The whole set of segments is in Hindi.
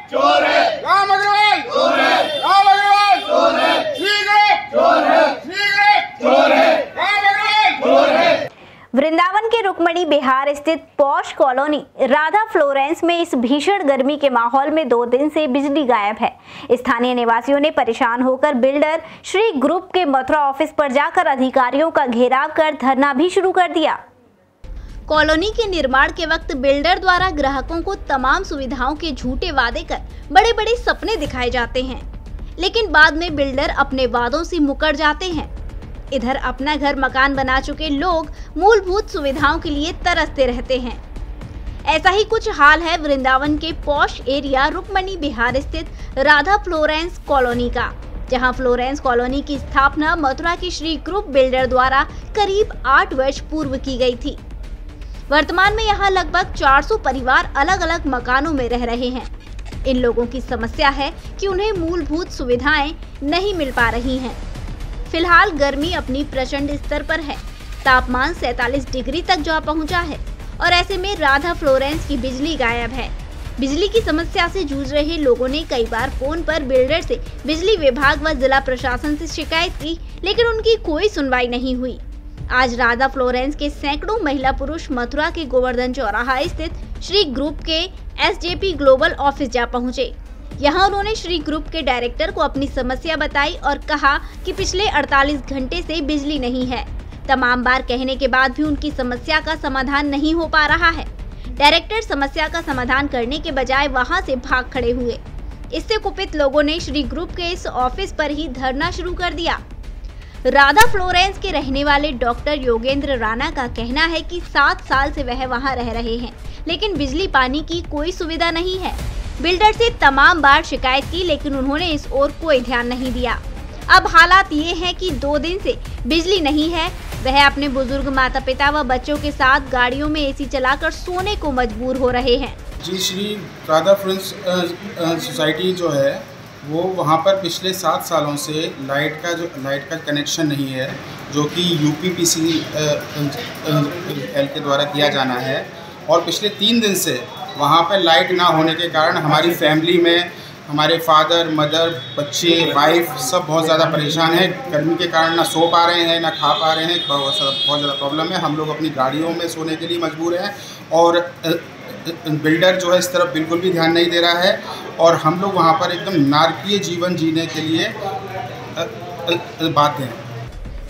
चोर है, राम अग्रवाल चोर है, राम अग्रवाल चोर है, चोर है, चोर है, राम अग्रवाल चोर है। वृंदावन के रुक्मणी बिहार स्थित पॉश कॉलोनी राधा फ्लोरेंस में इस भीषण गर्मी के माहौल में 2 दिन से बिजली गायब है। स्थानीय निवासियों ने परेशान होकर बिल्डर श्री ग्रुप के मथुरा ऑफिस पर जाकर अधिकारियों का घेराव कर धरना भी शुरू कर दिया। कॉलोनी के निर्माण के वक्त बिल्डर द्वारा ग्राहकों को तमाम सुविधाओं के झूठे वादे कर बड़े बड़े सपने दिखाए जाते हैं, लेकिन बाद में बिल्डर अपने वादों से मुकर जाते हैं। इधर अपना घर मकान बना चुके लोग मूलभूत सुविधाओं के लिए तरसते रहते हैं। ऐसा ही कुछ हाल है वृंदावन के पॉश एरिया रुक्मणी बिहार स्थित राधा फ्लोरेंस कॉलोनी का, जहां फ्लोरेंस कॉलोनी की स्थापना मथुरा के श्री ग्रुप बिल्डर द्वारा करीब 8 वर्ष पूर्व की गई थी। वर्तमान में यहां लगभग 400 परिवार अलग अलग मकानों में रह रहे हैं। इन लोगों की समस्या है कि उन्हें मूलभूत सुविधाएं नहीं मिल पा रही हैं। फिलहाल गर्मी अपनी प्रचंड स्तर पर है, तापमान 47 डिग्री तक जा पहुंचा है और ऐसे में राधा फ्लोरेंस की बिजली गायब है। बिजली की समस्या से जूझ रहे लोगों ने कई बार फोन पर बिल्डर से बिजली विभाग व जिला प्रशासन से शिकायत की, लेकिन उनकी कोई सुनवाई नहीं हुई। आज राधा फ्लोरेंस के सैकड़ों महिला पुरुष मथुरा के गोवर्धन चौराहा स्थित श्री ग्रुप के SJP ग्लोबल ऑफिस जा पहुंचे। यहाँ उन्होंने श्री ग्रुप के डायरेक्टर को अपनी समस्या बताई और कहा कि पिछले 48 घंटे से बिजली नहीं है। तमाम बार कहने के बाद भी उनकी समस्या का समाधान नहीं हो पा रहा है। डायरेक्टर समस्या का समाधान करने के बजाय वहां से भाग खड़े हुए। इससे कुपित लोगों ने श्री ग्रुप के इस ऑफिस पर ही धरना शुरू कर दिया। राधा फ्लोरेंस के रहने वाले डॉक्टर योगेंद्र राणा का कहना है कि 7 साल से वह वहां रह रहे हैं, लेकिन बिजली पानी की कोई सुविधा नहीं है। बिल्डर से तमाम बार शिकायत की, लेकिन उन्होंने इस ओर कोई ध्यान नहीं दिया। अब हालात ये हैं कि 2 दिन से बिजली नहीं है। वह अपने बुजुर्ग माता पिता व बच्चों के साथ गाड़ियों में AC चलाकर सोने को मजबूर हो रहे हैं। जी, श्री राधा फ्लोरेंस सोसाइटी जो है वो वहाँ पर पिछले 7 सालों से लाइट का कनेक्शन नहीं है, जो कि UPPCL के द्वारा दिया जाना है। और पिछले 3 दिन से वहाँ पर लाइट ना होने के कारण हमारी फैमिली में हमारे फादर, मदर, बच्चे, वाइफ सब बहुत ज़्यादा परेशान हैं। गर्मी के कारण ना सो पा रहे हैं, ना खा पा रहे हैं। बहुत ज़्यादा प्रॉब्लम है। हम लोग अपनी गाड़ियों में सोने के लिए मजबूर हैं और बिल्डर जो है इस तरफ बिल्कुल भी ध्यान नहीं दे रहा है और हम लोग वहाँ पर एकदम नारकीय जीवन जीने के लिए बाध्य हैं।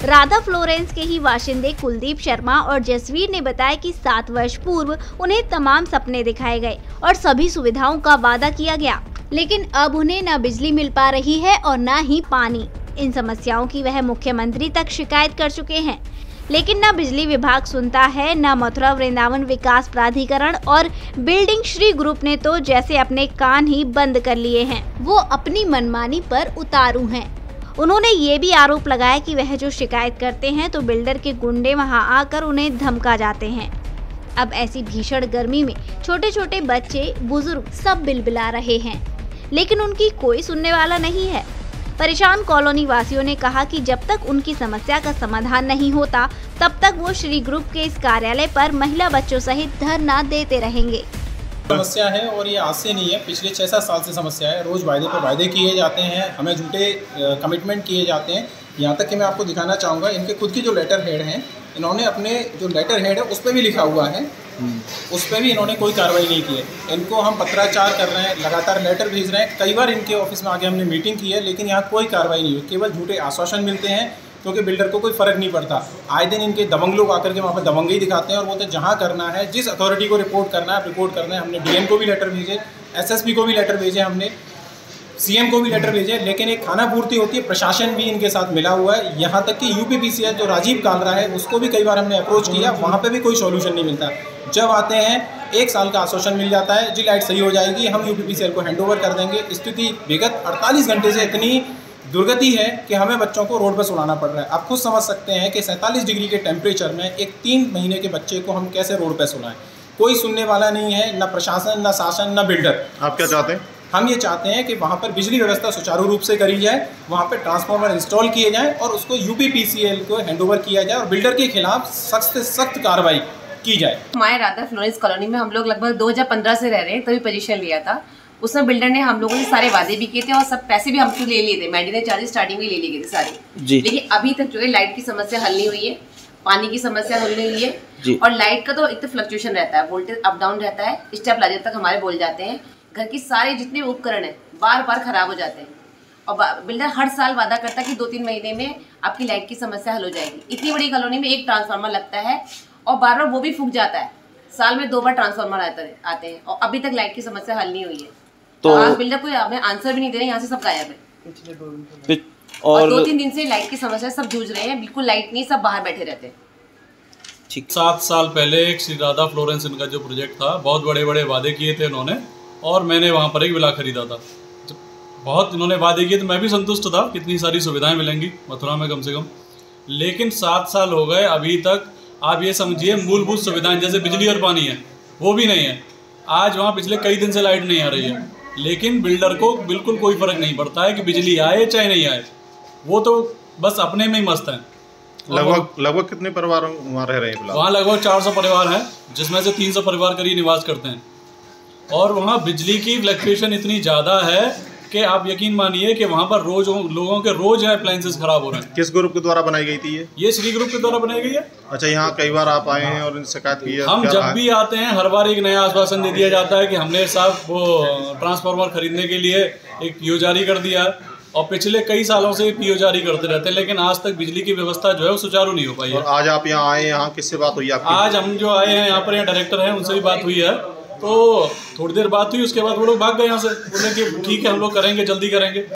राधा फ्लोरेंस के ही बाशिंदे कुलदीप शर्मा और जसवीर ने बताया कि 7 वर्ष पूर्व उन्हें तमाम सपने दिखाए गए और सभी सुविधाओं का वादा किया गया, लेकिन अब उन्हें न बिजली मिल पा रही है और न ही पानी। इन समस्याओं की वह मुख्यमंत्री तक शिकायत कर चुके हैं, लेकिन न बिजली विभाग सुनता है, न मथुरा वृंदावन विकास प्राधिकरण और बिल्डिंग श्री ग्रुप ने तो जैसे अपने कान ही बंद कर लिए हैं। वो अपनी मनमानी पर उतारू हैं। उन्होंने ये भी आरोप लगाया कि वह जो शिकायत करते हैं तो बिल्डर के गुंडे वहां आकर उन्हें धमका जाते हैं। अब ऐसी भीषण गर्मी में छोटे छोटे बच्चे, बुजुर्ग सब बिलबिला रहे हैं, लेकिन उनकी कोई सुनने वाला नहीं है। परेशान कॉलोनी वासियों ने कहा कि जब तक उनकी समस्या का समाधान नहीं होता, तब तक वो श्री ग्रुप के इस कार्यालय पर महिला बच्चों सहित धरना देते रहेंगे। समस्या है और ये आज से नहीं है, पिछले 6-7 साल से समस्या है। रोज़ वायदे पर वायदे किए जाते हैं, हमें झूठे कमिटमेंट किए जाते हैं। यहाँ तक कि मैं आपको दिखाना चाहूँगा, इनके खुद की जो लेटर हेड हैं, इन्होंने अपने जो लेटर हेड है उस पर भी लिखा हुआ है, उस पर भी इन्होंने कोई कार्रवाई नहीं की है। इनको हम पत्राचार कर रहे हैं, लगातार लेटर भेज रहे हैं। कई बार इनके ऑफिस में आके हमने मीटिंग की है, लेकिन यहाँ कोई कार्रवाई नहीं हुई। केवल झूठे आश्वासन मिलते हैं, क्योंकि बिल्डर को कोई फ़र्क नहीं पड़ता। आए दिन इनके दबंग लोग आकर के वहाँ पर दबंगई दिखाते हैं और बोलते हैं जहाँ करना है, जिस अथॉरिटी को रिपोर्ट करना है रिपोर्ट करना है। हमने DM को भी लेटर भेजे, SSP को भी लेटर भेजे, हमने CM को भी लेटर भेजे, लेकिन एक खाना पूर्ति होती है, प्रशासन भी इनके साथ मिला हुआ है। यहाँ तक कि UPPCL जो राजीव कालरा है उसको भी कई बार हमने अप्रोच किया, वहाँ पे भी कोई सॉल्यूशन नहीं मिलता। जब आते हैं 1 साल का आश्वासन मिल जाता है, जी लाइट सही हो जाएगी, हम UPPCL को हैंडओवर कर देंगे। स्थिति विगत 48 घंटे से इतनी दुर्गति है कि हमें बच्चों को रोड पर सुलाना पड़ रहा है। आप खुद समझ सकते हैं कि 47 डिग्री के टेम्परेचर में एक 3 महीने के बच्चे को हम कैसे रोड पर सुलाएं। कोई सुनने वाला नहीं है, न प्रशासन, न शासन, न बिल्डर। आप क्या चाहते हैं? हम ये चाहते हैं कि वहाँ पर बिजली व्यवस्था सुचारू रूप से करी जाए, वहाँ पर ट्रांसफार्मर इंस्टॉल किए जाएँ और उसको UPPCL को हैंडओवर किया जाए और बिल्डर के खिलाफ सख्त से सख्त कार्रवाई की जाए। हमारे राधा फ्लोरेंस कॉलोनी में हम लोग लगभग 2015 से रह रहे हैं, तभी पोजीशन लिया था। उसमें बिल्डर ने हम लोगों से सारे वादे भी किए थे और सब पैसे भी हमसे ले लिए थे, मेंटेनेंस चार्जेस स्टार्टिंग में ले लिए थे सारे जी। लेकिन अभी तक जो है लाइट की समस्या हल नहीं हुई है, पानी की समस्या हल नहीं हुई है और लाइट का तो एक तो फ्लक्चुएशन रहता है, वोल्टेज अप डाउन रहता है, स्टेबलाइजर तक हमारे बोल जाते हैं, घर की सारे जितने उपकरण है बार बार खराब हो जाते हैं और बिल्डर हर साल वादा करता है कि 2-3 महीने में आपकी लाइट की समस्या हल हो जाएगी। इतनी बड़ी कॉलोनी में एक ट्रांसफार्मर लगता है और बार बार वो भी फूक जाता है, साल में 2 बार ट्रांसफार्मर आते हैं और अभी तक लाइट की समस्या हल नहीं हुई है। तो आज बिल्डर कोई हमें आंसर भी नहीं दे रहे, यहाँ से सब गायब है और 2-3 दिन से लाइट की समस्या सब जूझ रहे हैं, बिल्कुल लाइट नहीं, सब बाहर बैठे रहते हैं। 7 साल पहले एक श्री राधा फ्लोरेंस इनका जो प्रोजेक्ट था, बहुत बड़े बड़े वादे किए थे उन्होंने और मैंने वहाँ पर एक विला खरीदा था। बहुत इन्होंने वादे किए तो मैं भी संतुष्ट था, कितनी सारी सुविधाएं मिलेंगी मथुरा में कम से कम, लेकिन 7 साल हो गए अभी तक आप ये समझिए मूलभूत सुविधाएं जैसे बिजली और पानी है वो भी नहीं है। आज वहाँ पिछले कई दिन से लाइट नहीं आ रही है, लेकिन बिल्डर को बिल्कुल कोई फ़र्क नहीं पड़ता है कि बिजली आए चाहे नहीं आए, वो तो बस अपने में ही मस्त हैं। लगभग कितने परिवार वहाँ रह रहे हैं? वहाँ लगभग 400 परिवार हैं, जिसमें से 300 परिवार करीब निवास करते हैं और वहाँ बिजली की फ्लक्चुएशन इतनी ज़्यादा है कि आप यकीन मानिए कि वहाँ पर रोज लोगों के रोज अप्लायंसेस खराब हो रहे हैं। किस ग्रुप के द्वारा बनाई गई थी ये श्री ग्रुप के द्वारा बनाई गई है। अच्छा, यहाँ कई बार आप आए हैं और शिकायत की है? हम जब भी आते हैं हर बार एक नया आश्वासन दे दिया जाता है कि हमने साहब वो ट्रांसफार्मर खरीदने के लिए एक पीओ जारी कर दिया और पिछले कई सालों से पीओ जारी करते रहते हैं, लेकिन आज तक बिजली की व्यवस्था जो है वो सुचारू नहीं हो पाई है। आज आप यहाँ आए, यहाँ किससे बात हुई आपकी? आज हम जो आए हैं यहाँ पर, यहाँ डायरेक्टर हैं, उनसे भी बात हुई है, तो थोड़ी देर बात हुई, उसके बाद वो लोग भाग गए यहाँ से, बोले कि ठीक है हम लोग करेंगे, जल्दी करेंगे।